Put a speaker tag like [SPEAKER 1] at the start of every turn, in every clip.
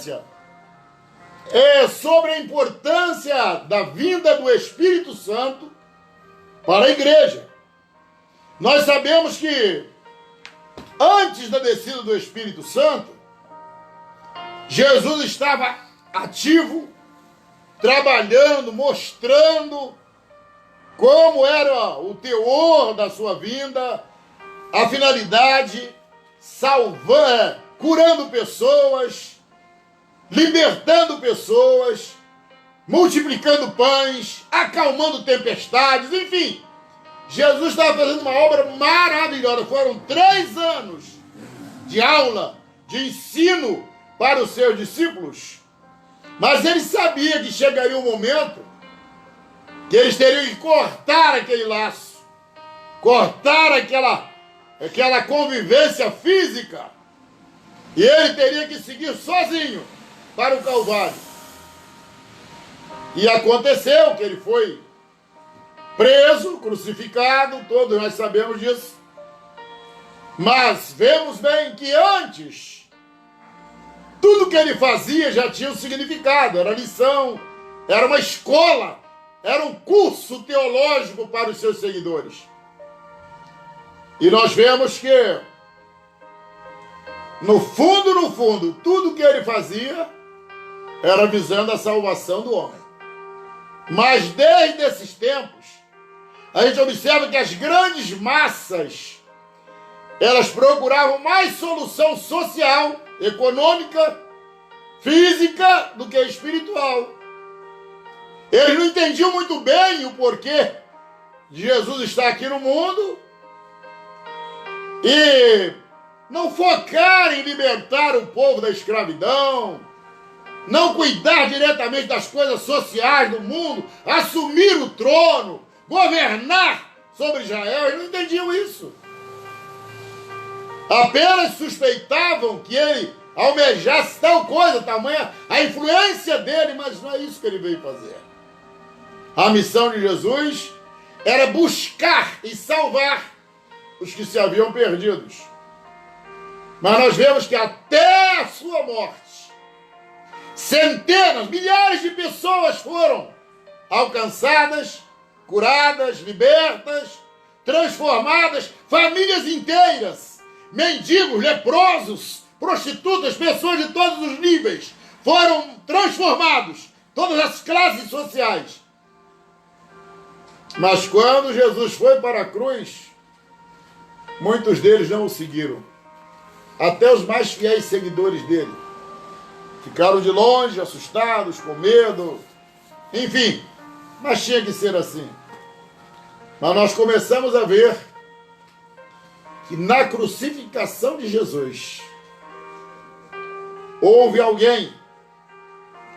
[SPEAKER 1] conferência sobre a importância da vinda do Espírito Santo para a igreja. Nós sabemos que antes da descida do Espírito Santo, Jesus estava ativo, trabalhando, mostrando como era o teor da sua vinda, a finalidade, salvando, curando pessoas, libertando pessoas, multiplicando pães, acalmando tempestades, enfim. Jesus estava fazendo uma obra maravilhosa. Foram 3 anos de aula, de ensino para os seus discípulos. Mas ele sabia que chegaria um momento que eles teriam que cortar aquele laço, cortar aquela convivência física. E ele teria que seguir sozinho para o Calvário. E aconteceu que ele foi preso, crucificado, todos nós sabemos disso. Mas vemos bem que antes, tudo que ele fazia já tinha um significado, era lição, era uma escola, era um curso teológico para os seus seguidores. E nós vemos que, no fundo, tudo que ele fazia era visando a salvação do homem. Mas desde esses tempos, a gente observa que as grandes massas, elas procuravam mais solução social, econômica, física, do que espiritual. Eles não entendiam muito bem o porquê de Jesus estar aqui no mundo e não focar em libertar o povo da escravidão, não cuidar diretamente das coisas sociais do mundo, assumir o trono, governar sobre Israel. Eles não entendiam isso. Apenas suspeitavam que ele almejasse tal coisa, tamanha a influência dele, mas não é isso que ele veio fazer. A missão de Jesus era buscar e salvar os que se haviam perdidos. Mas nós vemos que até a sua morte, centenas, milhares de pessoas foram alcançadas, curadas, libertas, transformadas, famílias inteiras, mendigos, leprosos, prostitutas, pessoas de todos os níveis, foram transformados, todas as classes sociais. Mas quando Jesus foi para a cruz, muitos deles não o seguiram. Até os mais fiéis seguidores dele ficaram de longe, assustados, com medo, enfim, mas tinha que ser assim. Mas nós começamos a ver que na crucificação de Jesus houve alguém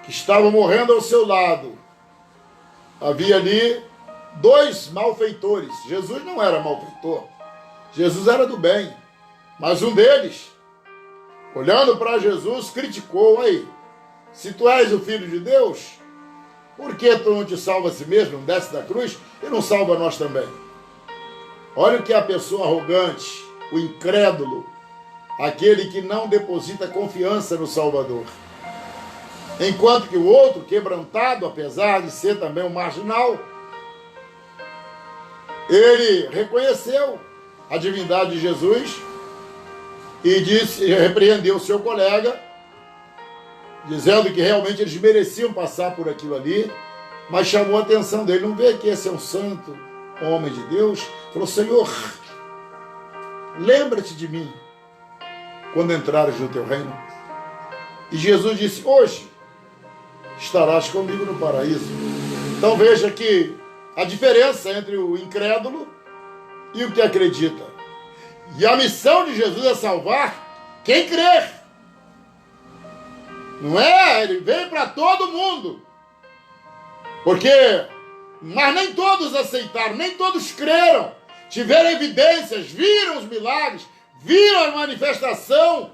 [SPEAKER 1] que estava morrendo ao seu lado. Havia ali 2 malfeitores. Jesus não era malfeitor, Jesus era do bem, mas um deles, olhando para Jesus, criticou: aí, se tu és o Filho de Deus, por que tu não te salva a si mesmo, não desce da cruz e não salva nós também? Olha o que é a pessoa arrogante, o incrédulo, aquele que não deposita confiança no Salvador. Enquanto que o outro, quebrantado, apesar de ser também um marginal, ele reconheceu a divindade de Jesus e repreendeu seu colega, dizendo que realmente eles mereciam passar por aquilo ali, mas chamou a atenção dele. Não vê que esse é um santo homem de Deus? Falou: Senhor, lembra-te de mim quando entrares no teu reino. E Jesus disse: hoje estarás comigo no paraíso. Então veja que a diferença entre o incrédulo e o que acredita. E a missão de Jesus é salvar quem crer. Não é? Ele veio para todo mundo. Mas nem todos aceitaram, nem todos creram. Tiveram evidências, viram os milagres, viram a manifestação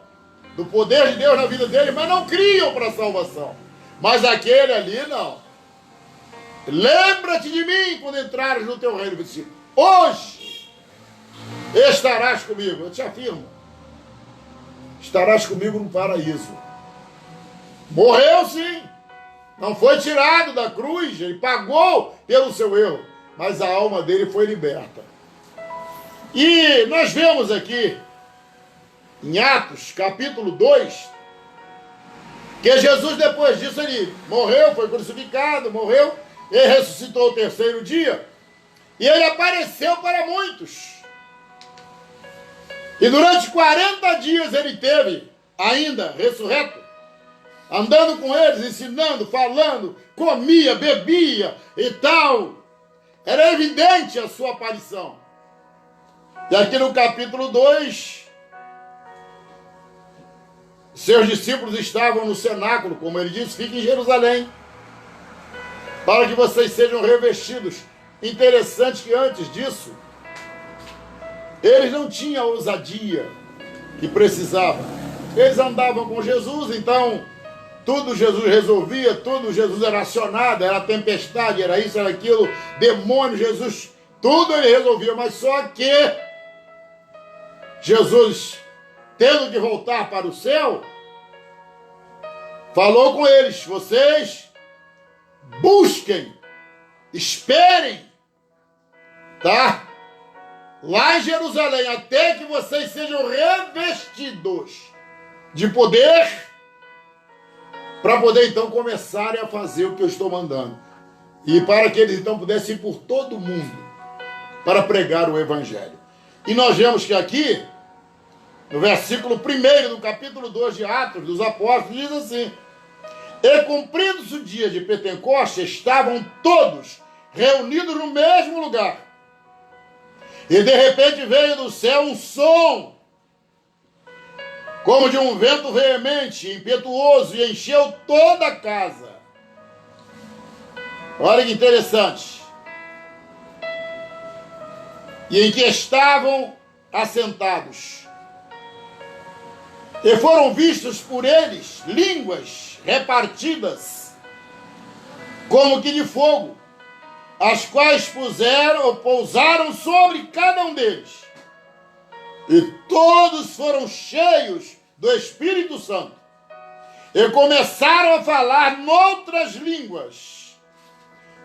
[SPEAKER 1] do poder de Deus na vida dele, mas não criam para a salvação. Mas aquele ali não. Lembra-te de mim quando entrares no teu reino. Hoje estarás comigo. Eu te afirmo, estarás comigo no paraíso. Morreu sim, não foi tirado da cruz, ele pagou pelo seu erro, mas a alma dele foi liberta. E nós vemos aqui, em Atos, capítulo 2, que Jesus, depois disso, ele morreu, foi crucificado, morreu, e ressuscitou o terceiro dia, e ele apareceu para muitos. E durante 40 dias ele teve, ainda ressurreto, andando com eles, ensinando, falando, comia, bebia e tal. Era evidente a sua aparição. E aqui no capítulo 2, seus discípulos estavam no cenáculo, como ele disse, fiquem em Jerusalém, para que vocês sejam revestidos. Interessante que antes disso, eles não tinham a ousadia que precisavam. Eles andavam com Jesus, então tudo Jesus resolvia, tudo Jesus era acionado, era tempestade, era isso, era aquilo, demônio, Jesus, tudo ele resolvia, mas só que Jesus, tendo que voltar para o céu, falou com eles: vocês busquem, esperem, tá? Lá em Jerusalém, até que vocês sejam revestidos de poder, para poder então começarem a fazer o que eu estou mandando. E para que eles então pudessem ir por todo o mundo para pregar o evangelho. E nós vemos que aqui, no versículo 1 do capítulo 2 de Atos dos Apóstolos, diz assim: e cumprindo-se o dia de Pentecostes, estavam todos reunidos no mesmo lugar. E de repente veio do céu um som, como de um vento veemente, impetuoso, e encheu toda a casa. Olha que interessante. E em que estavam assentados. E foram vistos por eles línguas repartidas, como que de fogo, as quais pousaram sobre cada um deles. E todos foram cheios do Espírito Santo. E começaram a falar noutras línguas,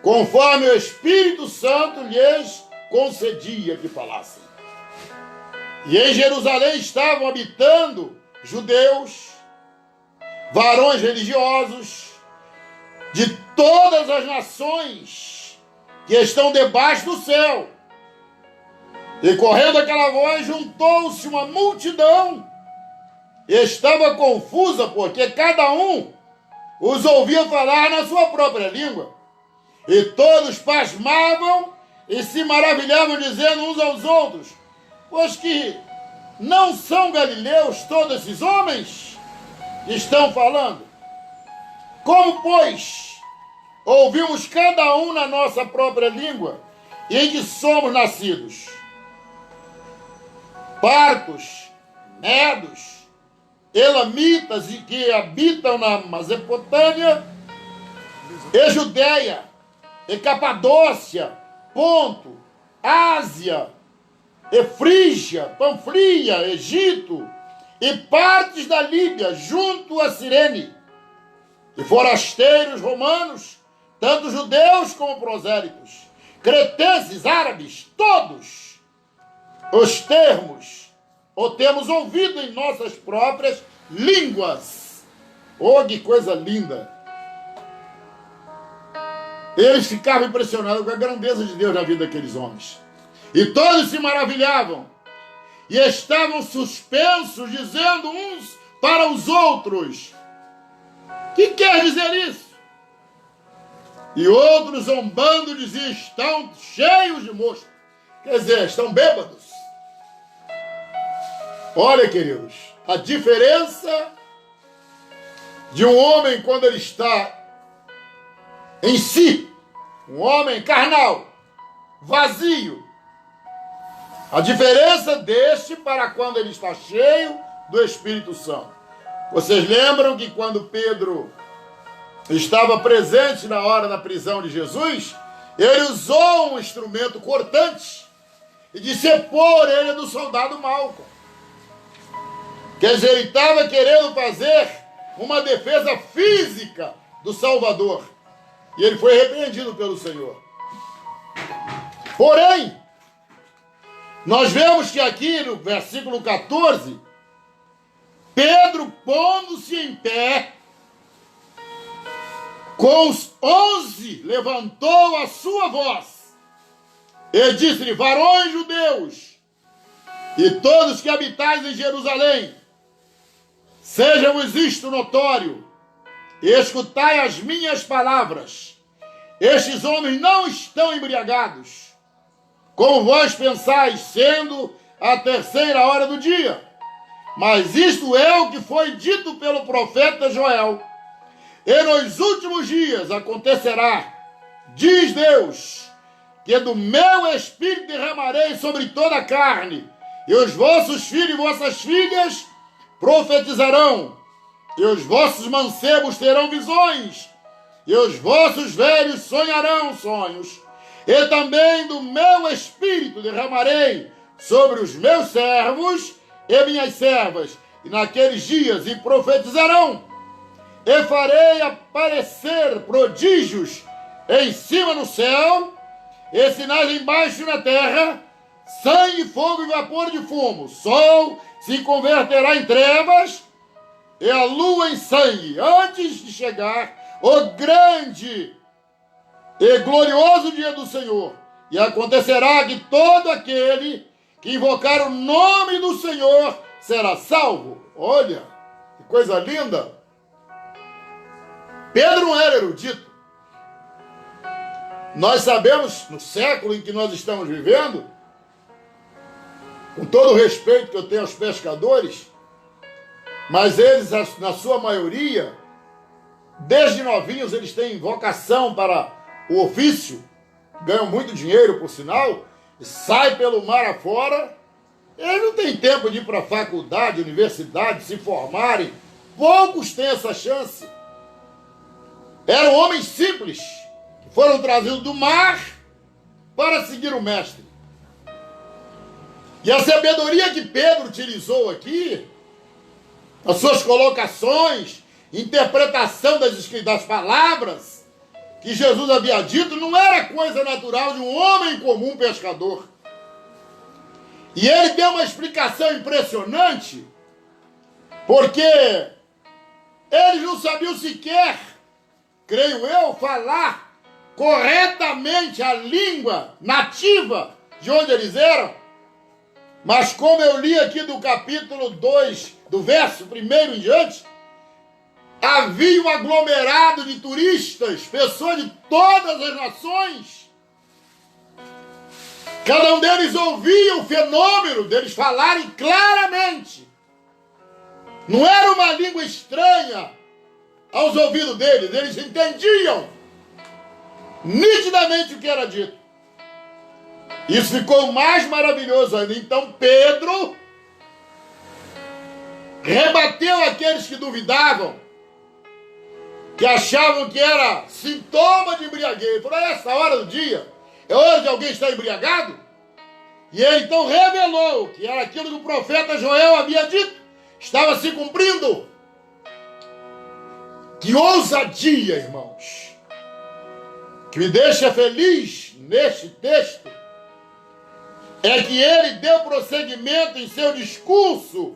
[SPEAKER 1] conforme o Espírito Santo lhes concedia que falassem. E em Jerusalém estavam habitando judeus, varões religiosos, de todas as nações que estão debaixo do céu. E correndo aquela voz, juntou-se uma multidão, e estava confusa, porque cada um os ouvia falar na sua própria língua. E todos pasmavam e se maravilhavam, dizendo uns aos outros: pois que não são galileus todos esses homens que estão falando? Como, pois, ouvimos cada um na nossa própria língua, e em que somos nascidos? Partos, medos, elamitas, e que habitam na Mesopotâmia, e Judeia, e Capadócia, Ponto, Ásia, e Frígia, Panfilha, Egito, e partes da Líbia, junto a Cirene, e forasteiros romanos, tanto judeus como prosélitos, cretenses, árabes, todos os termos o temos ouvido em nossas próprias línguas. Oh, que coisa linda! Eles ficavam impressionados com a grandeza de Deus na vida daqueles homens. E todos se maravilhavam e estavam suspensos, dizendo uns para os outros: que quer dizer isso? E outros, zombando, diziam: estão cheios de mosto. Quer dizer, estão bêbados. Olha, queridos, a diferença de um homem quando ele está em si, um homem carnal, vazio, a diferença deste para quando ele está cheio do Espírito Santo. Vocês lembram que quando Pedro estava presente na hora da prisão de Jesus, ele usou um instrumento cortante e decepou a orelha do soldado Malco. Quer dizer, ele estava querendo fazer uma defesa física do Salvador. E ele foi repreendido pelo Senhor. Porém, nós vemos que aqui no versículo 14, Pedro, pondo-se em pé, com os 11, levantou a sua voz e disse-lhe: varões judeus, e todos que habitais em Jerusalém, seja-vos isto notório, e escutai as minhas palavras. Estes homens não estão embriagados, como vós pensais, sendo a 3ª hora do dia. Mas isto é o que foi dito pelo profeta Joel. E nos últimos dias acontecerá, diz Deus, que do meu espírito derramarei sobre toda a carne, e os vossos filhos e vossas filhas profetizarão, e os vossos mancebos terão visões, e os vossos velhos sonharão sonhos. E também do meu espírito derramarei sobre os meus servos e minhas servas, e naqueles dias e profetizarão, e farei aparecer prodígios em cima no céu, e sinais embaixo na terra, sangue, fogo e vapor de fumo. O sol se converterá em trevas e a lua em sangue, antes de chegar o grande e glorioso dia do Senhor. E acontecerá que todo aquele que invocar o nome do Senhor será salvo. Olha, que coisa linda! Pedro não era erudito. Nós sabemos, no século em que nós estamos vivendo, com todo o respeito que eu tenho aos pescadores, mas eles, na sua maioria, desde novinhos, eles têm vocação para o ofício, ganham muito dinheiro, por sinal, e saem pelo mar afora. Eles não têm tempo de ir para a faculdade, universidade, se formarem. Poucos têm essa chance. Eram homens simples, que foram trazidos do mar para seguir o mestre. E a sabedoria que Pedro utilizou aqui, as suas colocações, interpretação das palavras que Jesus havia dito, não era coisa natural de um homem comum pescador. E ele deu uma explicação impressionante, porque eles não sabiam sequer, creio eu, falar corretamente a língua nativa de onde eles eram. Mas como eu li aqui do capítulo 2, do verso 1 em diante, havia um aglomerado de turistas, pessoas de todas as nações. Cada um deles ouvia o fenômeno deles falarem claramente. Não era uma língua estranha aos ouvidos deles, eles entendiam nitidamente o que era dito. Isso ficou mais maravilhoso ainda. Então Pedro rebateu aqueles que duvidavam, que achavam que era sintoma de embriaguez. Ele falou: é essa hora do dia? É hora de alguém estar embriagado? E ele então revelou que era aquilo que o profeta Joel havia dito, estava se cumprindo. Que ousadia, irmãos! Que me deixa feliz neste texto é que ele deu prosseguimento em seu discurso,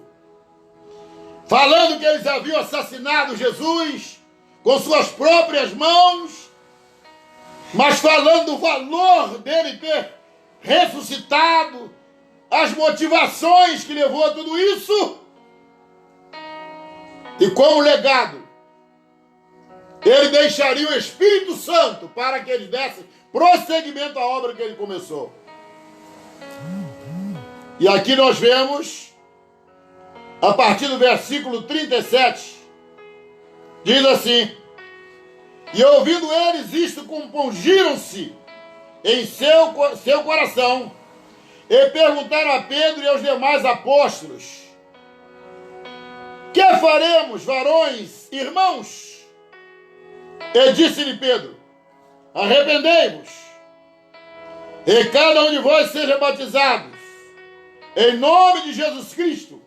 [SPEAKER 1] falando que eles haviam assassinado Jesus com suas próprias mãos, mas falando do valor dele ter ressuscitado, as motivações que levou a tudo isso, e como legado, ele deixaria o Espírito Santo para que eles dessem prosseguimento à obra que ele começou. E aqui nós vemos, a partir do versículo 37, diz assim: e ouvindo eles isto, compungiram-se em seu coração, e perguntaram a Pedro e aos demais apóstolos: que faremos, varões, irmãos? E disse-lhe Pedro: arrependei-vos, e cada um de vós seja batizado em nome de Jesus Cristo,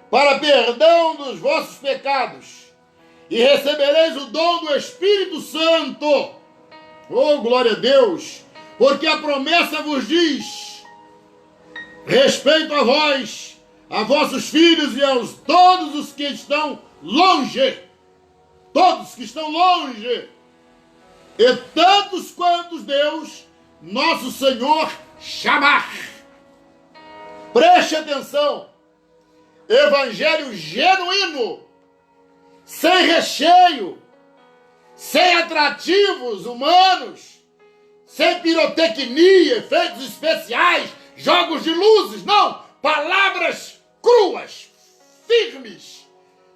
[SPEAKER 1] para perdão dos vossos pecados, e recebereis o dom do Espírito Santo. Oh, glória a Deus! Porque a promessa vos diz: respeito a vós, a vossos filhos e aos todos os que estão longe. Todos que estão longe. E tantos quantos Deus, nosso Senhor, chamar. Preste atenção. Evangelho genuíno, sem recheio, sem atrativos humanos, sem pirotecnia, efeitos especiais, jogos de luzes, não. Palavras cruas, firmes,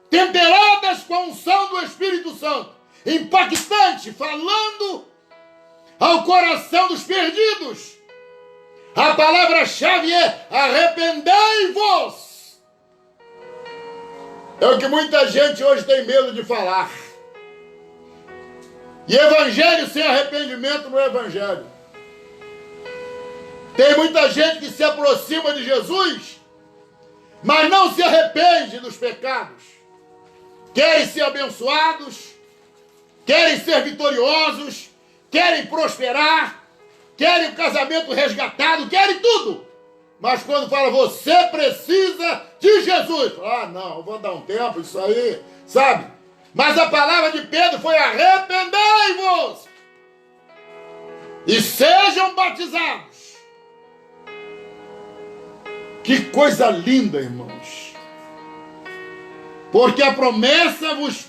[SPEAKER 1] temperadas com a unção do Espírito Santo, impactante, falando ao coração dos perdidos. A palavra-chave é: arrependei-vos. É o que muita gente hoje tem medo de falar. E evangelho sem arrependimento não é evangelho. Tem muita gente que se aproxima de Jesus, mas não se arrepende dos pecados. Querem ser abençoados, querem ser vitoriosos, querem prosperar, querem o casamento resgatado, querem tudo. Mas quando fala, você precisa de Jesus, ah, não, eu vou dar um tempo, isso aí, sabe? Mas a palavra de Pedro foi: arrependei-vos e sejam batizados. Que coisa linda, irmãos. Porque a promessa vos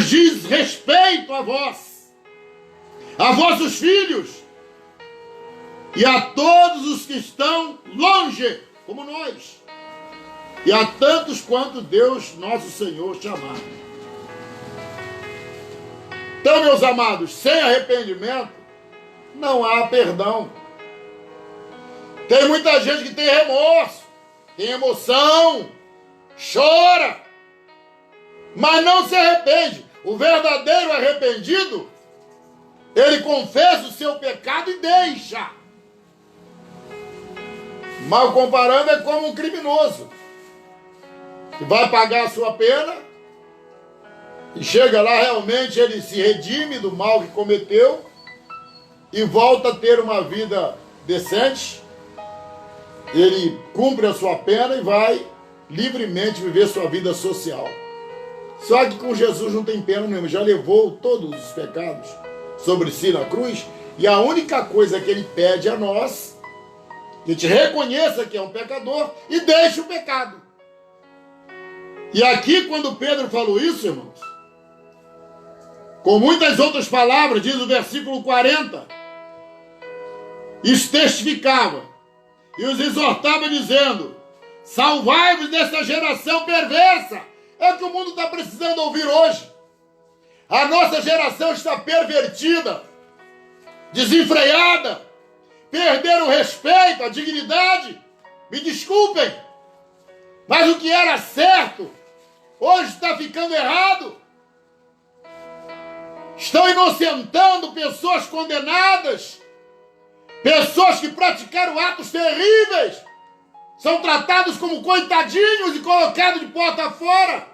[SPEAKER 1] diz respeito a vós, a vossos filhos e a todos os que estão longe, como nós, e a tantos quanto Deus, nosso Senhor, chamar. Então, meus amados, sem arrependimento, não há perdão. Tem muita gente que tem remorso, tem emoção, chora, mas não se arrepende. O verdadeiro arrependido, ele confessa o seu pecado e deixa. Mal comparando, é como um criminoso que vai pagar a sua pena e chega lá, realmente ele se redime do mal que cometeu e volta a ter uma vida decente. Ele cumpre a sua pena e vai livremente viver sua vida social. Só que com Jesus não tem pena nenhuma, já levou todos os pecados sobre si na cruz, e a única coisa que ele pede a nós, que a gente reconheça que é um pecador e deixe o pecado. E aqui, quando Pedro falou isso, irmãos, com muitas outras palavras, diz o versículo 40, isso testificava e os exortava dizendo: salvai-vos dessa geração perversa. É o que o mundo está precisando ouvir hoje. A nossa geração está pervertida, desenfreada, perderam o respeito, a dignidade. Me desculpem, mas o que era certo hoje está ficando errado. Estão inocentando pessoas condenadas, pessoas que praticaram atos terríveis, são tratados como coitadinhos e colocados de porta fora,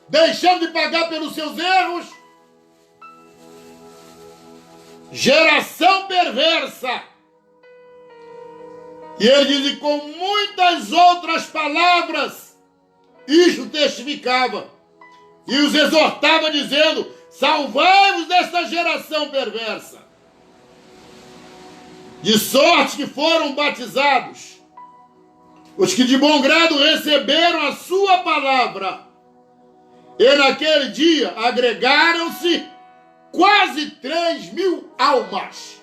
[SPEAKER 1] deixando de pagar pelos seus erros. Geração perversa. E ele diz, e com muitas outras palavras, isto testificava e os exortava dizendo: salvai-vos desta geração perversa. De sorte que foram batizados os que de bom grado receberam a sua palavra. E naquele dia agregaram-se quase 3.000 almas.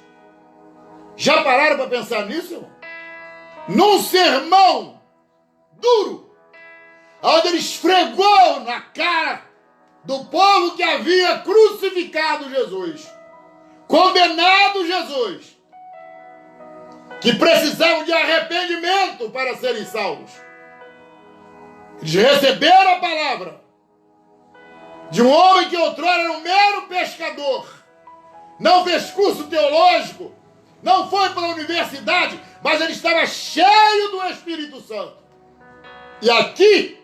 [SPEAKER 1] Já pararam para pensar nisso, irmão? Num sermão duro, onde ele esfregou na cara do povo que havia crucificado Jesus, condenado Jesus, que precisavam de arrependimento para serem salvos. Eles receberam a palavra de um homem que outrora era um mero pescador, não fez curso teológico, não foi para a universidade, mas ele estava cheio do Espírito Santo. E aqui,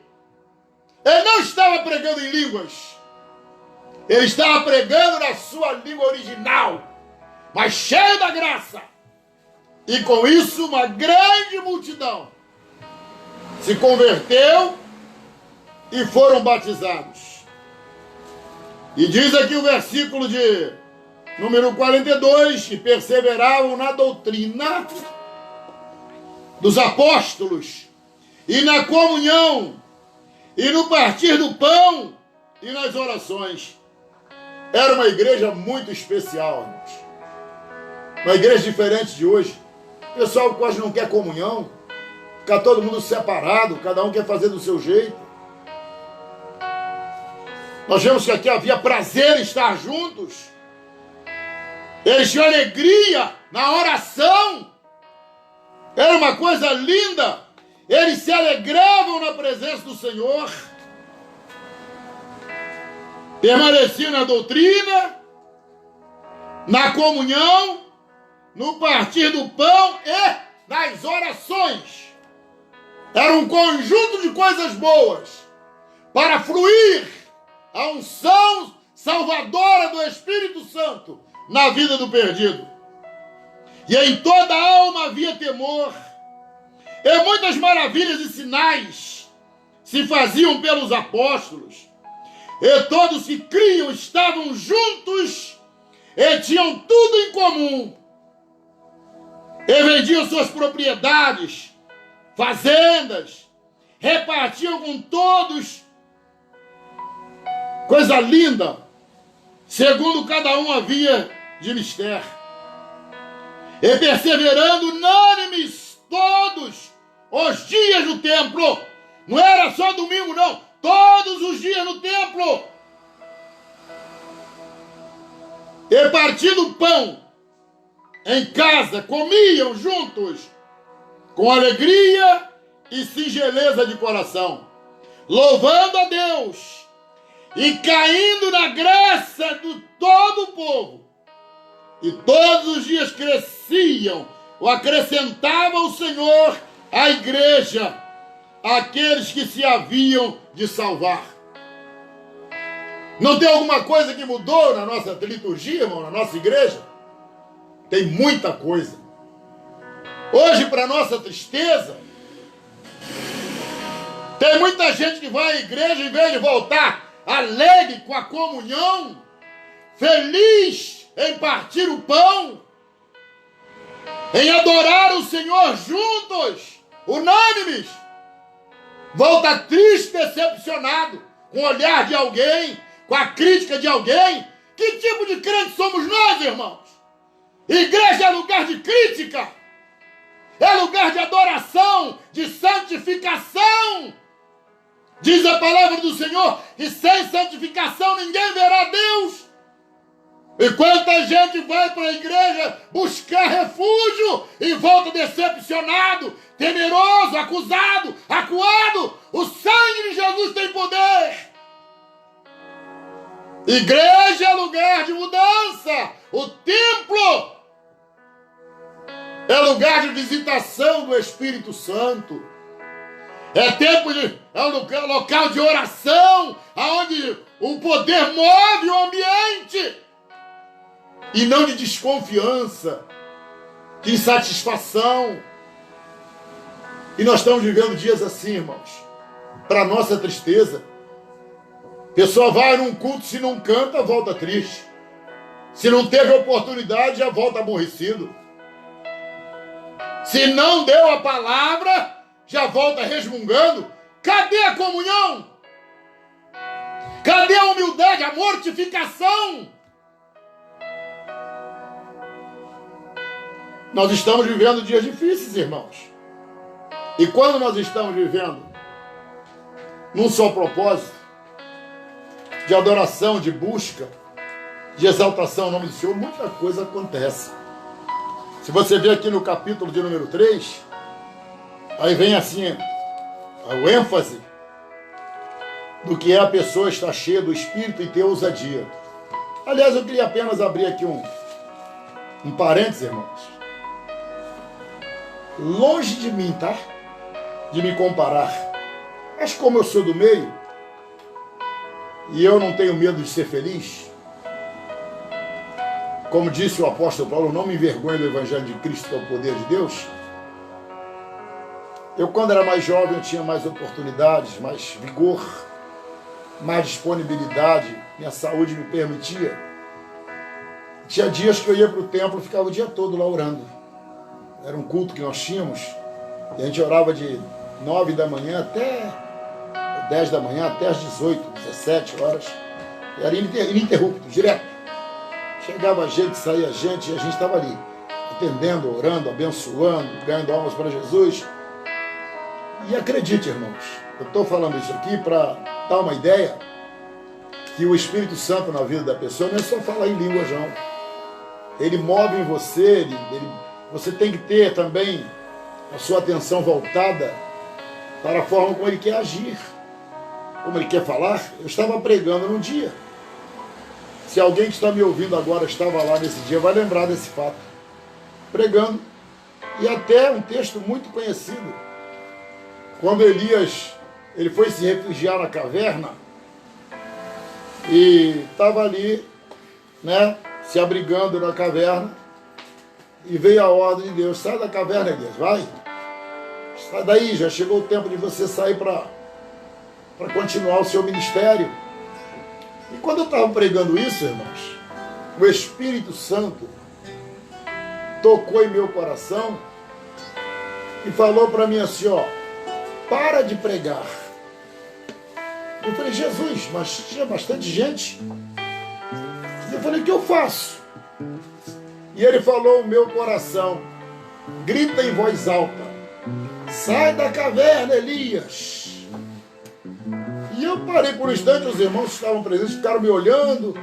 [SPEAKER 1] Ele não estava pregando em línguas. Ele estava pregando na sua língua original, mas cheio da graça. E com isso uma grande multidão se converteu e foram batizados. E diz aqui o versículo de número 42, que perseveravam na doutrina dos apóstolos, e na comunhão, e no partir do pão, e nas orações. Era uma igreja muito especial, irmãos. Uma igreja diferente de hoje. O pessoal quase não quer comunhão, fica todo mundo separado, cada um quer fazer do seu jeito. Nós vemos que aqui havia prazer em estar juntos. Eles tinham alegria na oração. Era uma coisa linda. Eles se alegravam na presença do Senhor. Permaneciam na doutrina, na comunhão, no partir do pão e nas orações. Era um conjunto de coisas boas para fluir a unção salvadora do Espírito Santo na vida do perdido. E em toda a alma havia temor. E muitas maravilhas e sinais se faziam pelos apóstolos. E todos que criam estavam juntos e tinham tudo em comum. E vendiam suas propriedades, fazendas, repartiam com todos. Coisa linda, segundo cada um havia de mister. E perseverando unânimes todos os dias no templo. Não era só domingo, não. Todos os dias no templo. E partindo o pão em casa, comiam juntos, com alegria e singeleza de coração, louvando a Deus e caindo na graça de todo o povo. E todos os dias cresciam, ou acrescentava o Senhor à igreja aqueles que se haviam de salvar. Não tem alguma coisa que mudou na nossa liturgia, irmão, na nossa igreja? Tem muita coisa. Hoje, para nossa tristeza, tem muita gente que vai à igreja, em vez de voltar alegre com a comunhão, feliz em partir o pão, em adorar o Senhor juntos, unânimes, volta triste, decepcionado, com o olhar de alguém, com a crítica de alguém. Que tipo de crente somos nós, irmãos? Igreja é lugar de crítica, é lugar de adoração, de santificação. Diz a palavra do Senhor que sem santificação ninguém verá Deus. E quanta gente vai para a igreja buscar refúgio e volta decepcionado, temeroso, acusado, acuado. O sangue de Jesus tem poder. Igreja é lugar de mudança. O templo é lugar de visitação do Espírito Santo. É um local de oração, onde o poder move o ambiente. E não de desconfiança, de insatisfação. E nós estamos vivendo dias assim, irmãos. Para nossa tristeza. A pessoa vai num culto, se não canta, volta triste. Se não teve oportunidade, já volta aborrecido. Se não deu a palavra, já volta resmungando. Cadê a comunhão? Cadê a humildade, a mortificação? Nós estamos vivendo dias difíceis, irmãos. E quando nós estamos vivendo num só propósito, de adoração, de busca, de exaltação ao nome do Senhor, muita coisa acontece. Se você ver aqui no capítulo de número 3, aí vem assim, o ênfase do que é a pessoa estar cheia do Espírito e ter ousadia. Aliás, eu queria apenas abrir aqui um parênteses, irmãos. Longe de mim, tá? De me comparar. Mas como eu sou do meio, e eu não tenho medo de ser feliz. Como disse o apóstolo Paulo, não me envergonhe do Evangelho de Cristo, que é o poder de Deus. Eu, quando era mais jovem, eu tinha mais oportunidades, mais vigor, mais disponibilidade, minha saúde me permitia. Tinha dias que eu ia para o templo e ficava o dia todo lá orando. Era um culto que nós tínhamos, e a gente orava de 9 da manhã até 10 da manhã, até as 18, 17 horas. E era ininterrupto, direto. Chegava gente, saía gente, e a gente estava ali, atendendo, orando, abençoando, ganhando almas para Jesus. E acredite, irmãos, eu estou falando isso aqui para dar uma ideia que o Espírito Santo na vida da pessoa não é só falar em línguas, não. Ele move em você, você tem que ter também a sua atenção voltada para a forma como ele quer agir, como ele quer falar. Eu estava pregando num dia. Se alguém que está me ouvindo agora estava lá nesse dia, vai lembrar desse fato. Pregando. E até um texto muito conhecido. Quando Elias, ele foi se refugiar na caverna, e estava ali, né, se abrigando na caverna, e veio a ordem de Deus: sai da caverna, Elias, vai. Sai daí, já chegou o tempo de você sair para continuar o seu ministério. E quando eu estava pregando isso, irmãos, o Espírito Santo tocou em meu coração e falou para mim assim, ó: para de pregar. Eu falei: Jesus, mas tinha bastante gente. Eu falei: o que eu faço? E ele falou o meu coração: grita em voz alta: sai da caverna, Elias. E eu parei por um instante, os irmãos que estavam presentes ficaram me olhando,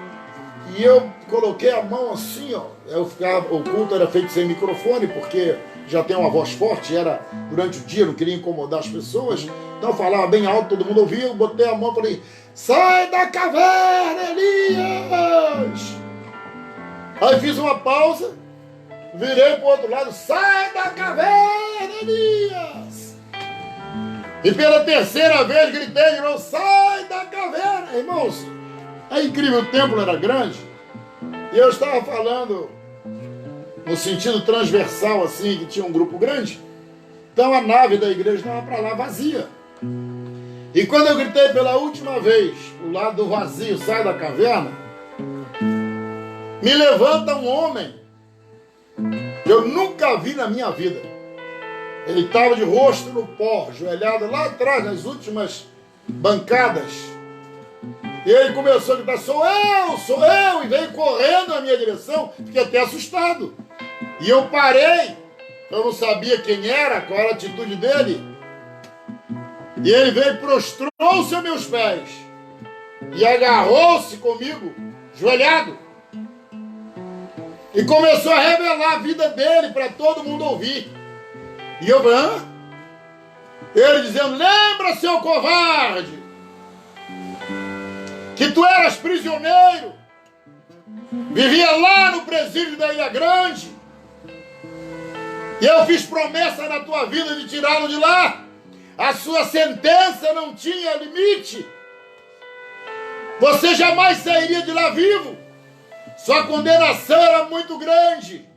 [SPEAKER 1] e eu coloquei a mão assim, ó. O culto era feito sem microfone, porque já tem uma voz forte, era durante o dia, não queria incomodar as pessoas, então eu falava bem alto, todo mundo ouvia. Eu botei a mão e falei: sai da caverna, Elias. Aí fiz uma pausa, virei para o outro lado: sai da caverna, Elias. E pela terceira vez gritei de novo: sai da caverna. Irmãos, é incrível, o templo era grande, e eu estava falando no sentido transversal, assim, que tinha um grupo grande. Então a nave da igreja estava para lá vazia. E quando eu gritei pela última vez, o lado do vazio: sai da caverna, me levanta um homem que eu nunca vi na minha vida. Ele estava de rosto no pó, ajoelhado lá atrás, nas últimas bancadas. E ele começou a gritar: sou eu, e veio correndo na minha direção. Fiquei até assustado. E eu parei, eu não sabia quem era, qual era a atitude dele. E ele veio e prostrou-se aos meus pés. E agarrou-se comigo, ajoelhado. E começou a revelar a vida dele para todo mundo ouvir. E eu: hã? Ele dizendo: lembra, seu covarde, que tu eras prisioneiro, vivia lá no presídio da Ilha Grande, e eu fiz promessa na tua vida de tirá-lo de lá. A sua sentença não tinha limite. Você jamais sairia de lá vivo. Sua condenação era muito grande.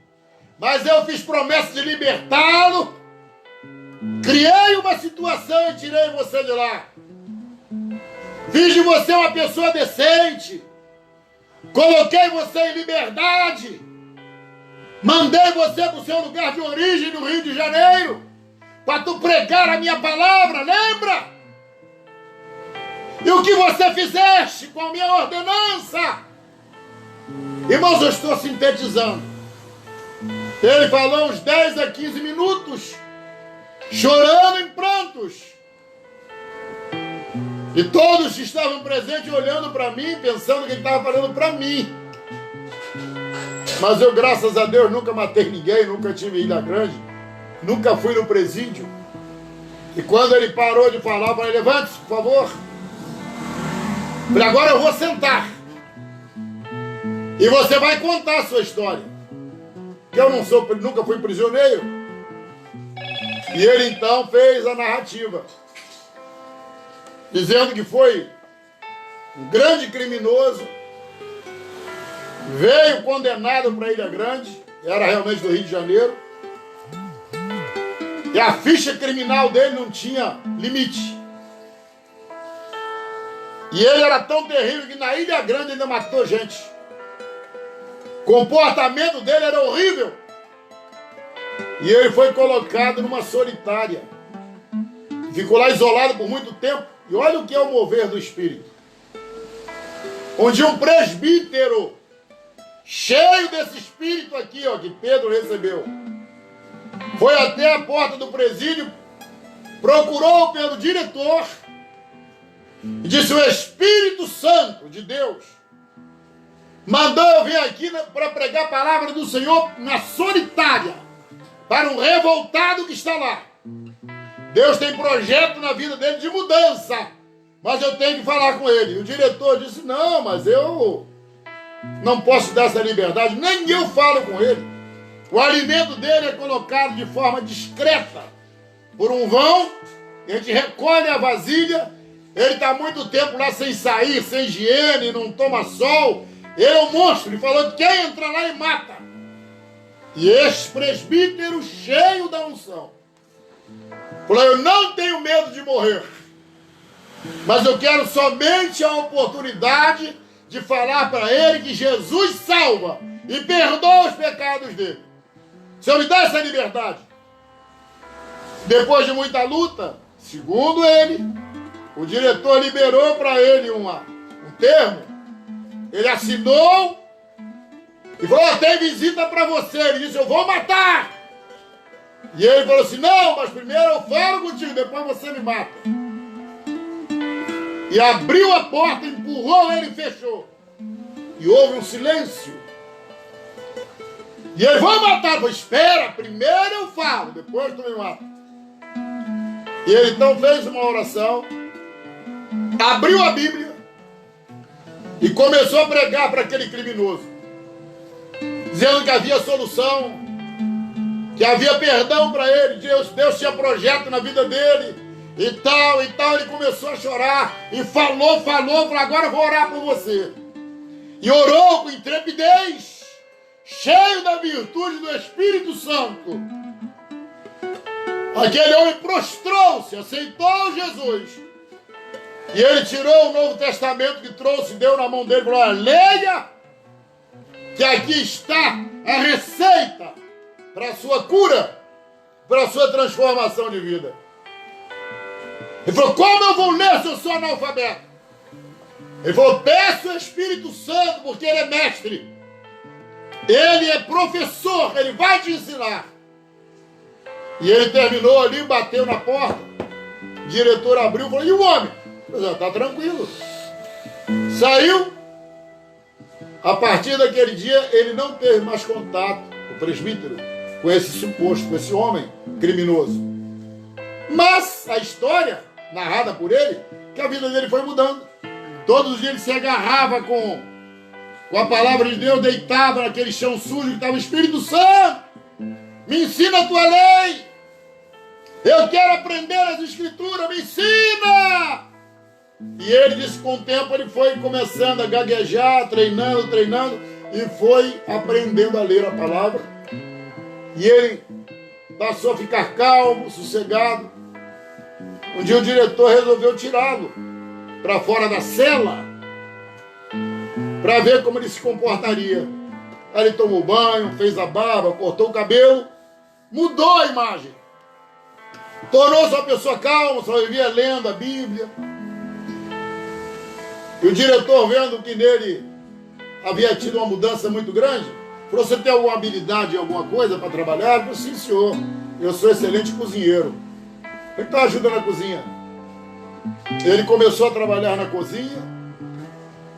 [SPEAKER 1] Mas eu fiz promessa de libertá-lo. Criei uma situação e tirei você de lá. Fiz de você uma pessoa decente. Coloquei você em liberdade. Mandei você para o seu lugar de origem no Rio de Janeiro, para tu pregar a minha palavra, lembra? E o que você fizeste com a minha ordenança? Irmãos, eu estou sintetizando. Ele falou uns 10 a 15 minutos, chorando em prantos. E todos que estavam presentes olhando para mim, pensando que ele estava falando para mim. Mas eu, graças a Deus, nunca matei ninguém, nunca tive Ilha Grande, nunca fui no presídio. E quando ele parou de falar, eu falei: levante-se, por favor. Falei: agora eu vou sentar. E você vai contar a sua história. Que eu nunca fui prisioneiro. E ele então fez a narrativa, dizendo que foi um grande criminoso, veio condenado para Ilha Grande, era realmente do Rio de Janeiro, e a ficha criminal dele não tinha limite. E ele era tão terrível que na Ilha Grande ainda matou gente. O comportamento dele era horrível. E ele foi colocado numa solitária. Ficou lá isolado por muito tempo. E olha o que é o mover do Espírito. Onde um presbítero, cheio desse Espírito aqui, ó, que Pedro recebeu, foi até a porta do presídio, procurou pelo diretor e disse: o Espírito Santo de Deus mandou eu vir aqui para pregar a palavra do Senhor na solitária, para um revoltado que está lá. Deus tem projeto na vida dele de mudança, mas eu tenho que falar com ele. E o diretor disse: não, mas eu não posso dar essa liberdade, nem eu falo com ele. O alimento dele é colocado de forma discreta por um vão, a gente recolhe a vasilha, ele está muito tempo lá sem sair, sem higiene, não toma sol. Ele é um monstro, ele falou que quem entra lá e mata. E esse presbítero cheio da unção falou: eu não tenho medo de morrer, mas eu quero somente a oportunidade de falar para ele que Jesus salva e perdoa os pecados dele. O Senhor me dá essa liberdade. Depois de muita luta, segundo ele, o diretor liberou para ele um termo. Ele assinou e falou: tem visita para você. Ele disse: eu vou matar. E ele falou assim: não, mas primeiro eu falo contigo, depois você me mata. E abriu a porta, empurrou ele e fechou. E houve um silêncio. E ele: vou matar. Eu falei: espera, primeiro eu falo, depois tu me mata. E ele então fez uma oração, abriu a Bíblia e começou a pregar para aquele criminoso, dizendo que havia solução, que havia perdão para ele. Deus tinha projeto na vida dele e tal. Ele começou a chorar e falou: agora eu vou orar por você. E orou com intrepidez, cheio da virtude do Espírito Santo. Aquele homem prostrou-se, aceitou Jesus. E ele tirou o Novo Testamento que trouxe, deu na mão dele e falou: leia, que aqui está a receita para a sua cura, para a sua transformação de vida. Ele falou: como eu vou ler se eu sou analfabeto? Ele falou: peço o Espírito Santo, porque ele é mestre, ele é professor, ele vai te ensinar. E ele terminou ali, bateu na porta, o diretor abriu e falou: e o homem? Mas está tranquilo. Saiu. A partir daquele dia, ele não teve mais contato, o presbítero, com esse suposto, com esse homem criminoso. Mas a história, narrada por ele, que a vida dele foi mudando. Todos os dias ele se agarrava com a palavra de Deus, deitava naquele chão sujo que estava: Espírito Santo, me ensina a tua lei. Eu quero aprender as Escrituras, me ensina! E ele disse que com o tempo ele foi começando a gaguejar, treinando, e foi aprendendo a ler a palavra. E ele passou a ficar calmo, sossegado. Um dia o diretor resolveu tirá-lo para fora da cela para ver como ele se comportaria. Aí ele tomou banho, fez a barba, cortou o cabelo, mudou a imagem. Tornou-se uma pessoa calma, só vivia lendo a Bíblia. E o diretor, vendo que nele havia tido uma mudança muito grande, falou: você tem alguma habilidade em alguma coisa para trabalhar? Eu falei: sim, senhor, eu sou excelente cozinheiro. Então ajuda na cozinha. Ele começou a trabalhar na cozinha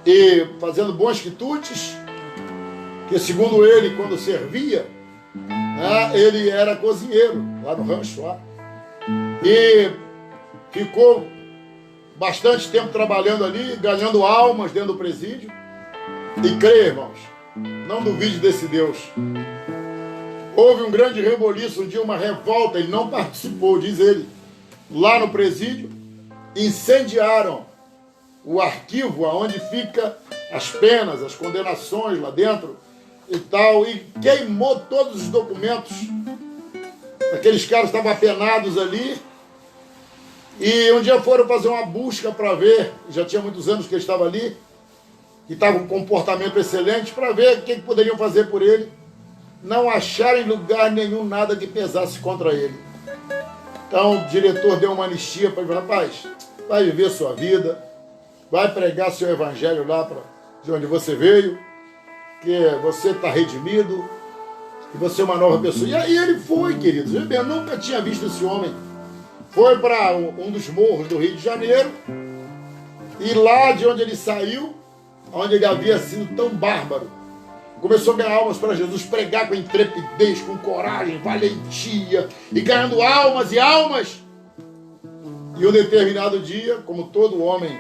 [SPEAKER 1] e fazendo bons quitutes, que segundo ele, quando servia, ele era cozinheiro lá no rancho lá. E ficou bastante tempo trabalhando ali, ganhando almas dentro do presídio. E creia, irmãos, não duvide desse Deus. Houve um grande reboliço, um dia uma revolta, ele não participou, diz ele. Lá no presídio, incendiaram o arquivo onde fica as penas, as condenações lá dentro e tal, e queimou todos os documentos. Aqueles caras estavam apenados ali, e um dia foram fazer uma busca para ver, já tinha muitos anos que ele estava ali, que estava com um comportamento excelente, para ver o que poderiam fazer por ele. Não acharam em lugar nenhum nada que pesasse contra ele. Então o diretor deu uma anistia para ele: rapaz, vai viver sua vida, vai pregar seu evangelho lá de onde você veio, que você está redimido, que você é uma nova pessoa. E aí ele foi, queridos. Eu nunca tinha visto esse homem. Foi para um dos morros do Rio de Janeiro, e lá de onde ele saiu, onde ele havia sido tão bárbaro, começou a ganhar almas para Jesus, pregar com intrepidez, com coragem, valentia, e ganhando almas e almas. E um determinado dia, como todo homem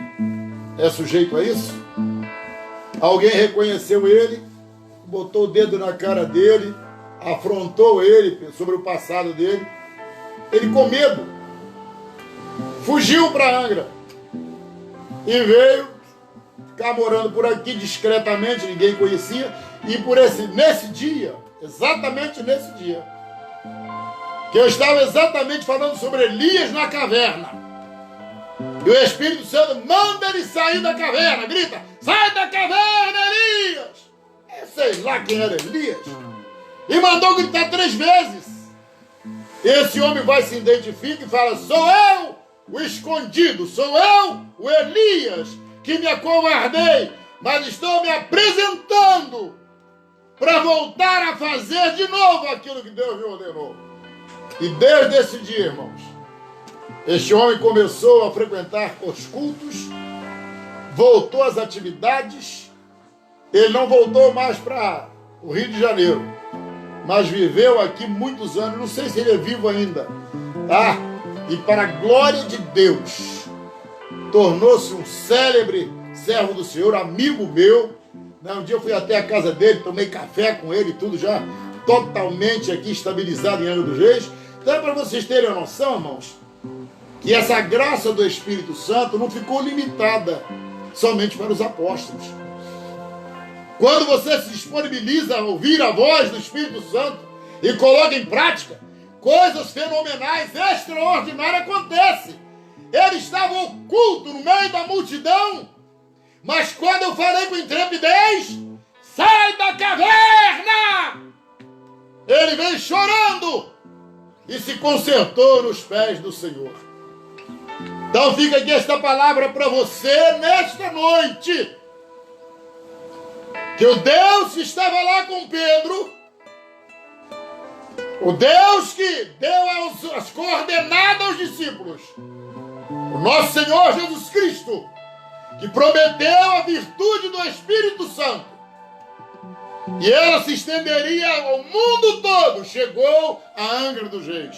[SPEAKER 1] é sujeito a isso, alguém reconheceu ele, botou o dedo na cara dele, afrontou ele sobre o passado dele. Ele, com medo, fugiu para Angra e veio ficar morando por aqui discretamente, ninguém conhecia. E nesse dia, exatamente nesse dia, que eu estava exatamente falando sobre Elias na caverna, e o Espírito Santo manda ele sair da caverna, grita: sai da caverna, Elias! Sei lá quem era Elias, e mandou gritar 3 vezes. Esse homem vai, se identifica e fala: sou eu o escondido, sou eu o Elias, que me acovardei, mas estou me apresentando para voltar a fazer de novo aquilo que Deus me ordenou. E desde esse dia, irmãos, este homem começou a frequentar os cultos, voltou às atividades. Ele não voltou mais para o Rio de Janeiro, mas viveu aqui muitos anos. Não sei se ele é vivo ainda, tá? E para a glória de Deus, tornou-se um célebre servo do Senhor, amigo meu. Um dia eu fui até a casa dele, tomei café com ele e tudo, já totalmente aqui estabilizado em Angra dos Reis. Então é para vocês terem a noção, irmãos, que essa graça do Espírito Santo não ficou limitada somente para os apóstolos. Quando você se disponibiliza a ouvir a voz do Espírito Santo e coloca em prática, coisas fenomenais, extraordinárias acontecem. Ele estava oculto no meio da multidão, mas quando eu falei com intrepidez: sai da caverna! Ele veio chorando e se consertou nos pés do Senhor. Então fica aqui esta palavra para você nesta noite, que o Deus que estava lá com Pedro, o Deus que deu as coordenadas aos discípulos, o nosso Senhor Jesus Cristo, que prometeu a virtude do Espírito Santo, e ela se estenderia ao mundo todo, chegou a Angra dos Reis.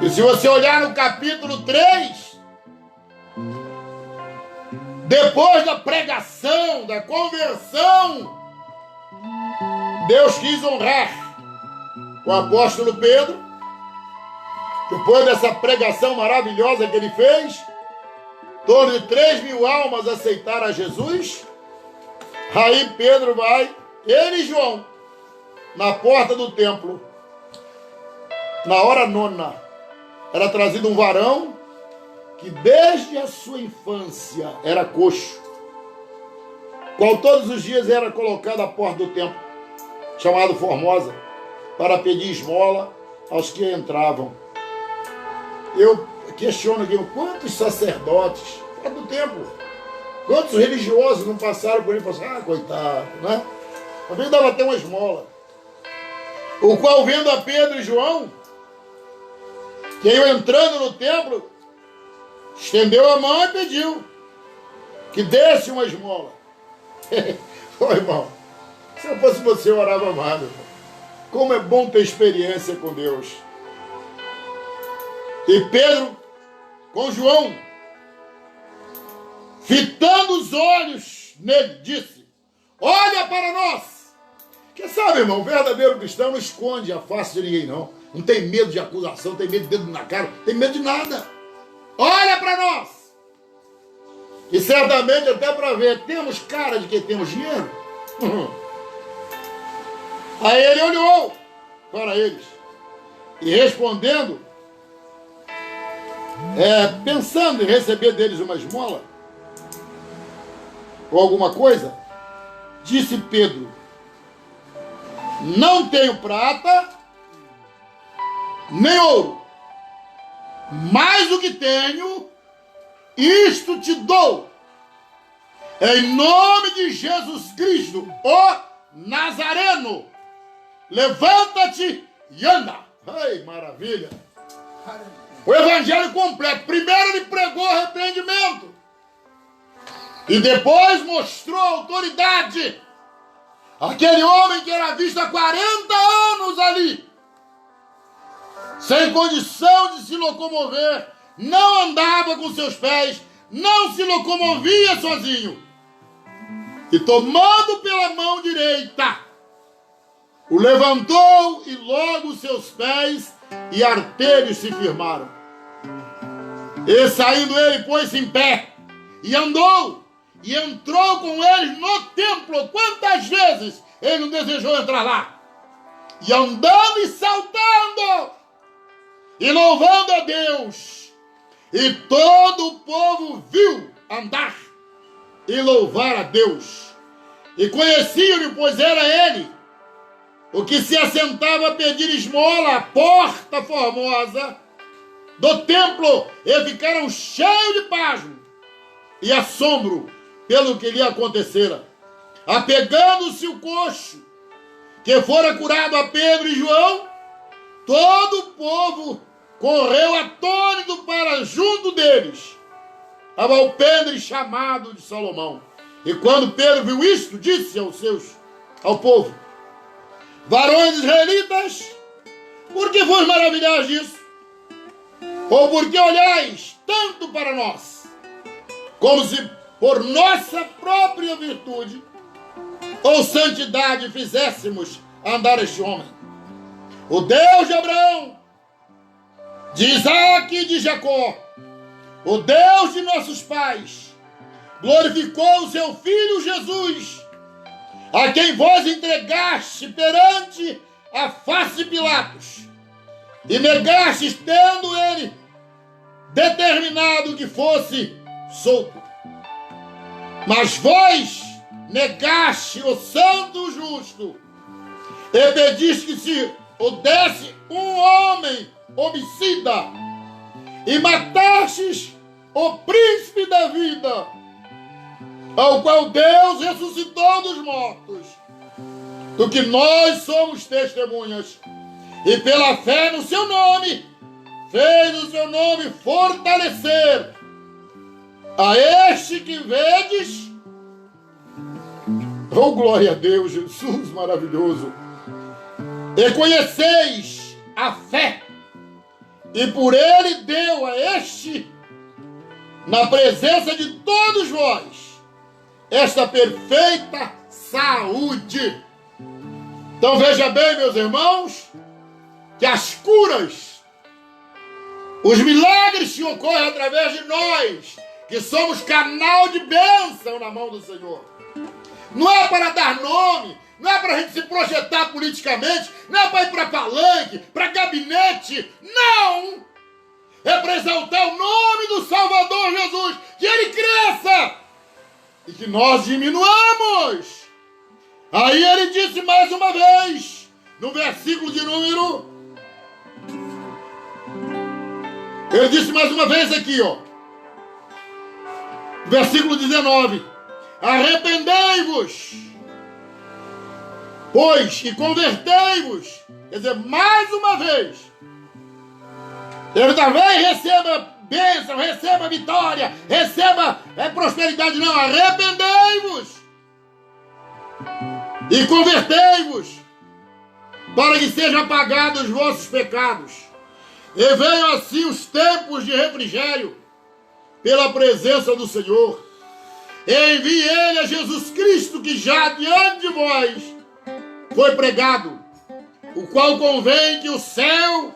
[SPEAKER 1] E se você olhar no capítulo 3, depois da pregação, da conversão, Deus quis honrar o apóstolo Pedro. Depois dessa pregação maravilhosa que ele fez, em torno de 3.000 almas aceitaram a Jesus. Aí Pedro vai, ele e João, na porta do templo. Na hora 9, era trazido um varão que desde a sua infância era coxo, qual todos os dias era colocado à porta do templo, chamado Formosa, para pedir esmola aos que entravam. Eu questiono aqui: quantos sacerdotes do templo, quantos religiosos não passaram por ele e falaram: coitado, né? A vida dava até uma esmola. O qual, vendo a Pedro e João, que iam entrando no templo, estendeu a mão e pediu que desse uma esmola. Ô irmão, se eu fosse você, eu orava mais, irmão. Como é bom ter experiência com Deus. E Pedro, com João, fitando os olhos nele, disse: olha para nós. Porque sabe, irmão, o verdadeiro cristão não esconde a face de ninguém, não. Não tem medo de acusação, tem medo de dedo na cara, tem medo de nada. Olha para nós. E certamente até para ver, temos cara de que temos dinheiro? Aí ele olhou para eles e respondendo, pensando em receber deles uma esmola ou alguma coisa, disse Pedro: não tenho prata nem ouro, mas o que tenho, isto te dou. Em nome de Jesus Cristo, o Nazareno, levanta-te e anda. Ai, maravilha! O evangelho completo. Primeiro ele pregou arrependimento e depois mostrou autoridade. Aquele homem que era visto há 40 anos ali, sem condição de se locomover, não andava com seus pés, não se locomovia sozinho. E tomando pela mão direita, o levantou e logo seus pés e artelhos se firmaram. E saindo ele, pôs-se em pé e andou e entrou com eles no templo. Quantas vezes ele não desejou entrar lá? E andando e saltando e louvando a Deus. E todo o povo viu andar e louvar a Deus. E conheciam-lhe, pois era ele o que se assentava a pedir esmola à porta formosa do templo, e ficaram cheios de pasmo e assombro pelo que lhe acontecera. Apegando-se o coxo, que fora curado a Pedro e João, todo o povo correu atônito para junto deles, ao alpendre chamado de Salomão. E quando Pedro viu isto, disse ao povo: varões israelitas, por que vos maravilhais disso? Ou por que olhais tanto para nós, como se por nossa própria virtude ou santidade fizéssemos andar este homem? O Deus de Abraão, de Isaque e de Jacó, o Deus de nossos pais, glorificou o seu Filho Jesus, a quem vós entregaste perante a face de Pilatos, e negastes, tendo ele determinado que fosse solto. Mas vós negaste o santo justo, e pediste que se o desse um homem homicida, e matastes o príncipe da vida, ao qual Deus ressuscitou dos mortos, do que nós somos testemunhas, e pela fé no seu nome, fez o seu nome fortalecer. A este que vedes, oh glória a Deus, Jesus maravilhoso, e conheceis a fé, e por ele deu a este, na presença de todos vós, esta perfeita saúde. Então veja bem, meus irmãos, que as curas, os milagres que ocorrem através de nós, que somos canal de bênção na mão do Senhor, não é para dar nome, não é para a gente se projetar politicamente, não é para ir para palanque, para gabinete, não! É para exaltar o nome do Salvador Jesus, que ele cresça e que nós diminuamos. Aí ele disse mais uma vez, no versículo de número, ele disse mais uma vez aqui, ó, versículo 19, arrependei-vos, pois, e convertei-vos, quer dizer, mais uma vez, ele também receba bênção, receba vitória, receba prosperidade, não, arrependei-vos e convertei-vos, para que sejam apagados os vossos pecados, e venham assim os tempos de refrigério, pela presença do Senhor. Envie ele a Jesus Cristo, que já diante de vós foi pregado, o qual convém que o céu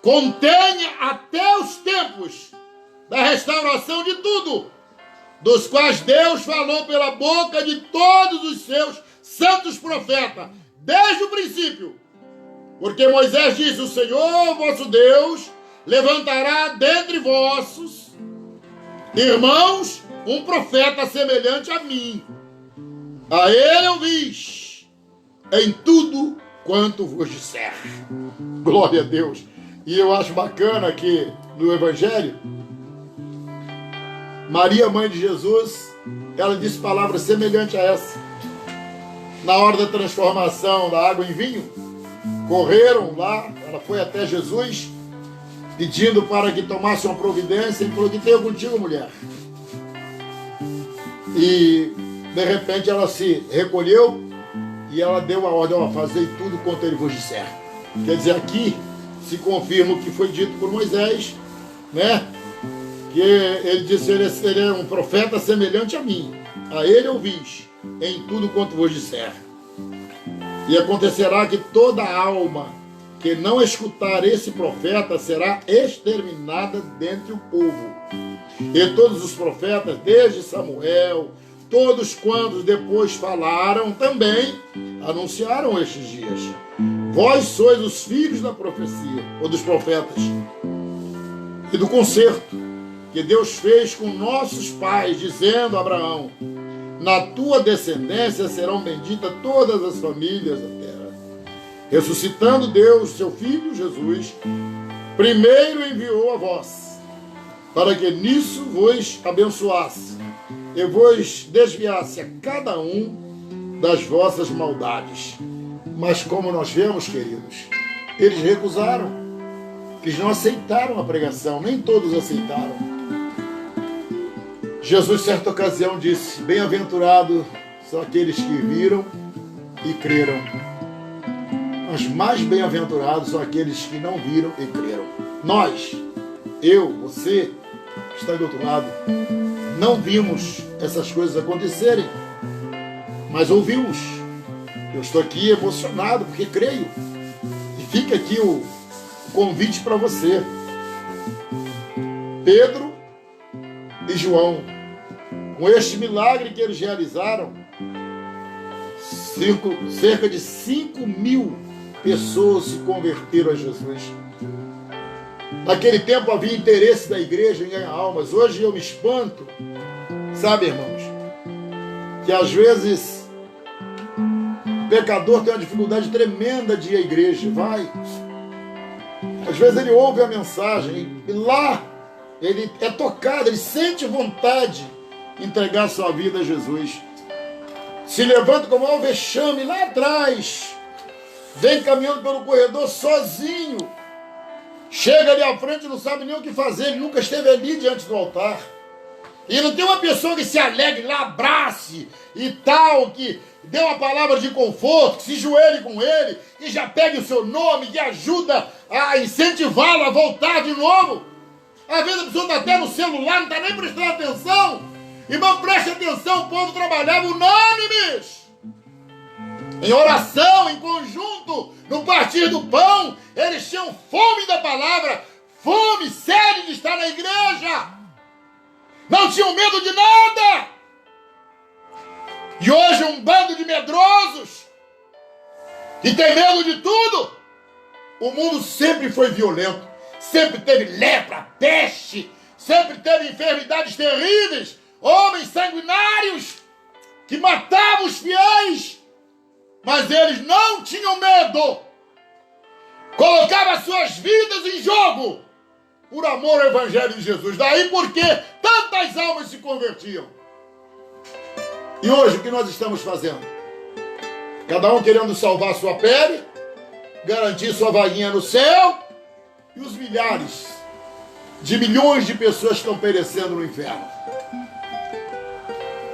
[SPEAKER 1] contenha até os tempos da restauração de tudo, dos quais Deus falou pela boca de todos os seus santos profetas, desde o princípio. Porque Moisés disse: o Senhor vosso Deus levantará dentre vossos irmãos um profeta semelhante a mim. A ele ouvis em tudo quanto vos disser. Glória a Deus. E eu acho bacana que no Evangelho, Maria, mãe de Jesus, ela disse palavras semelhantes a essa. Na hora da transformação da água em vinho, correram lá, ela foi até Jesus, pedindo para que tomasse uma providência, e falou: que tenho contigo, mulher. E de repente ela se recolheu e ela deu a ordem: ó, fazei tudo quanto ele vos disser. Quer dizer, aqui se confirma o que foi dito por Moisés, né? Que ele disse: ele é um profeta semelhante a mim, a ele ouvis em tudo quanto vos disser. E acontecerá que toda alma que não escutar esse profeta será exterminada dentre o povo. E todos os profetas, desde Samuel, todos quantos depois falaram, também anunciaram estes dias. Vós sois os filhos da profecia, ou dos profetas, e do concerto que Deus fez com nossos pais, dizendo a Abraão: na tua descendência serão benditas todas as famílias da terra. Ressuscitando Deus, seu Filho Jesus, primeiro enviou a vós, para que nisso vos abençoasse e vos desviasse a cada um das vossas maldades. Mas como nós vemos, queridos, eles recusaram, eles não aceitaram a pregação, nem todos aceitaram. Jesus, certa ocasião, disse: bem-aventurados são aqueles que viram e creram. Mas mais bem-aventurados são aqueles que não viram e creram. Nós, eu, você, que está do outro lado, não vimos essas coisas acontecerem, mas ouvimos. Eu estou aqui emocionado porque creio. E fica aqui o convite para você. Pedro e João, com este milagre que eles realizaram, cerca de 5.000 pessoas se converteram a Jesus. Naquele tempo havia interesse da igreja em ganhar almas. Hoje eu me espanto, sabe, irmãos, que às vezes o pecador tem uma dificuldade tremenda de ir à igreja. Vai. Às vezes ele ouve a mensagem e lá ele é tocado, ele sente vontade de entregar sua vida a Jesus. Se levanta como um vexame lá atrás, vem caminhando pelo corredor sozinho, chega ali à frente e não sabe nem o que fazer, ele nunca esteve ali diante do altar. E não tem uma pessoa que se alegre lá, abrace e tal, que dê uma palavra de conforto, que se joelhe com ele, que já pegue o seu nome, que ajuda a incentivá-lo a voltar de novo. Às vezes a pessoa está até no celular, não está nem prestando atenção. Irmão, preste atenção, o povo trabalhava unânimes, em oração, em conjunto, no partir do pão. Eles tinham fome da palavra, fome, sede de estar na igreja. Não tinham medo de nada. E hoje um bando de medrosos, que tem medo de tudo. O mundo sempre foi violento, sempre teve lepra, peste, sempre teve enfermidades terríveis, homens sanguinários que matavam os fiéis, mas eles não tinham medo, colocavam suas vidas em jogo por amor ao Evangelho de Jesus. Daí porque tantas almas se convertiam. E hoje o que nós estamos fazendo? Cada um querendo salvar sua pele, garantir sua vaguinha no céu, e os milhares de milhões de pessoas estão perecendo no inferno.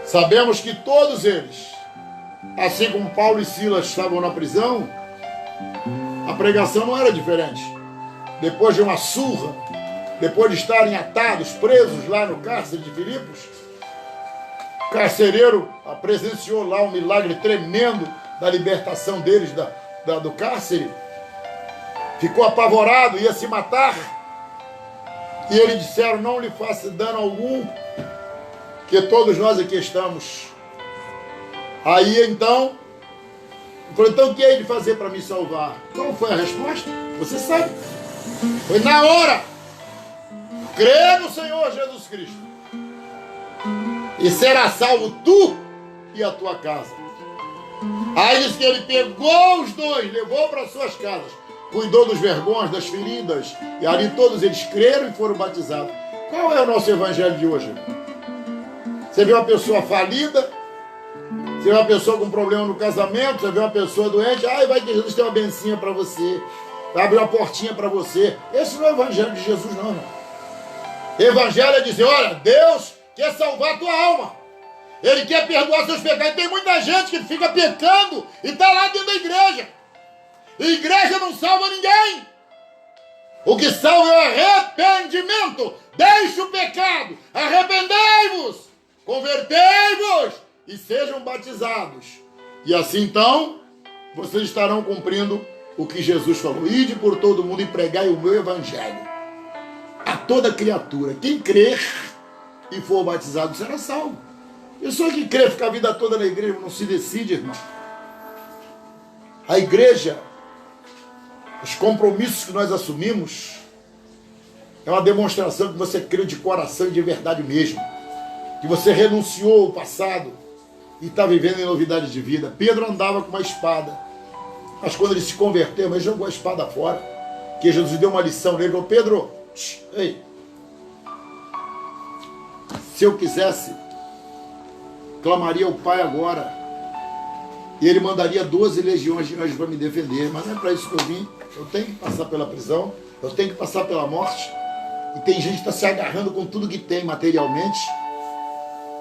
[SPEAKER 1] Sabemos que todos eles, assim como Paulo e Silas estavam na prisão, a pregação não era diferente. Depois de uma surra, depois de estarem atados, presos lá no cárcere de Filipos, o carcereiro presenciou lá um milagre tremendo da libertação deles do cárcere. Ficou apavorado, ia se matar. E eles disseram: não lhe faça dano algum, que todos nós aqui estamos. Aí então, ele falou, então o que hei de fazer para me salvar? Qual foi a resposta? Você sabe. Foi na hora. Crê no Senhor Jesus Cristo e será salvo tu e a tua casa. Aí diz que ele pegou os dois, levou para suas casas, cuidou dos vergões, das feridas, e ali todos eles creram e foram batizados. Qual é o nosso evangelho de hoje? Você vê uma pessoa falida, você vê uma pessoa com problema no casamento, você vê uma pessoa doente, vai que Jesus tem uma bencinha para você, vai abrir uma portinha para você. Esse não é o evangelho de Jesus, não, irmão. Evangelho é dizer, olha, Deus quer salvar a tua alma. Ele quer perdoar seus pecados. Tem muita gente que fica pecando e está lá dentro da igreja. E a igreja não salva ninguém. O que salva é o arrependimento. Deixe o pecado. Arrependei-vos. Convertei-vos. E sejam batizados. E assim então, vocês estarão cumprindo o que Jesus falou. Ide por todo mundo e pregai o meu evangelho a toda criatura. Quem crer e for batizado será salvo. Pessoa que crê, fica a vida toda na igreja, não se decide, irmão. A igreja, os compromissos que nós assumimos, é uma demonstração que você crê de coração e de verdade mesmo. Que você renunciou ao passado e está vivendo em novidade de vida. Pedro andava com uma espada, mas quando ele se converteu, ele jogou a espada fora. Que Jesus deu uma lição nele, falou, Pedro, ei, se eu quisesse, clamaria ao Pai agora, e Ele mandaria 12 legiões de anjos para me defender, mas não é para isso que eu vim. Eu tenho que passar pela prisão, eu tenho que passar pela morte, e tem gente que está se agarrando com tudo que tem materialmente,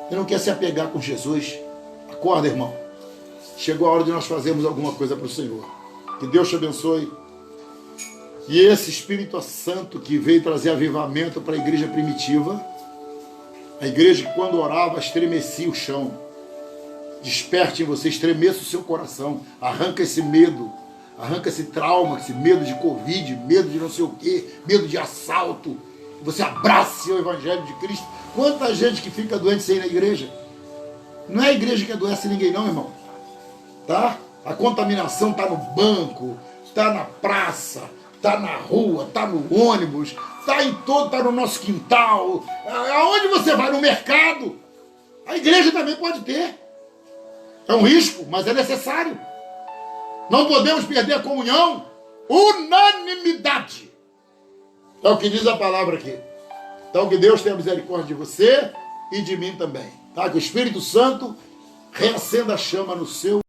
[SPEAKER 1] e não quer se apegar com Jesus. Acorda, irmão, chegou a hora de nós fazermos alguma coisa para o Senhor. Que Deus te abençoe. E esse Espírito Santo que veio trazer avivamento para a igreja primitiva, a igreja que quando orava estremecia o chão, desperte em você, estremeça o seu coração, arranca esse medo, arranca esse trauma, esse medo de Covid, medo de não sei o quê, medo de assalto, você abrace o Evangelho de Cristo. Quanta gente que fica doente sem ir na igreja? Não é a igreja que adoece ninguém não, irmão, tá? A contaminação está no banco, está na praça, está na rua, está no ônibus, está em todo, está no nosso quintal. Aonde você vai? No mercado. A igreja também pode ter. É um risco, mas é necessário. Não podemos perder a comunhão. Unanimidade. É o que diz a palavra aqui. Então que Deus tenha misericórdia de você e de mim também. Tá? Que o Espírito Santo reacenda a chama no seu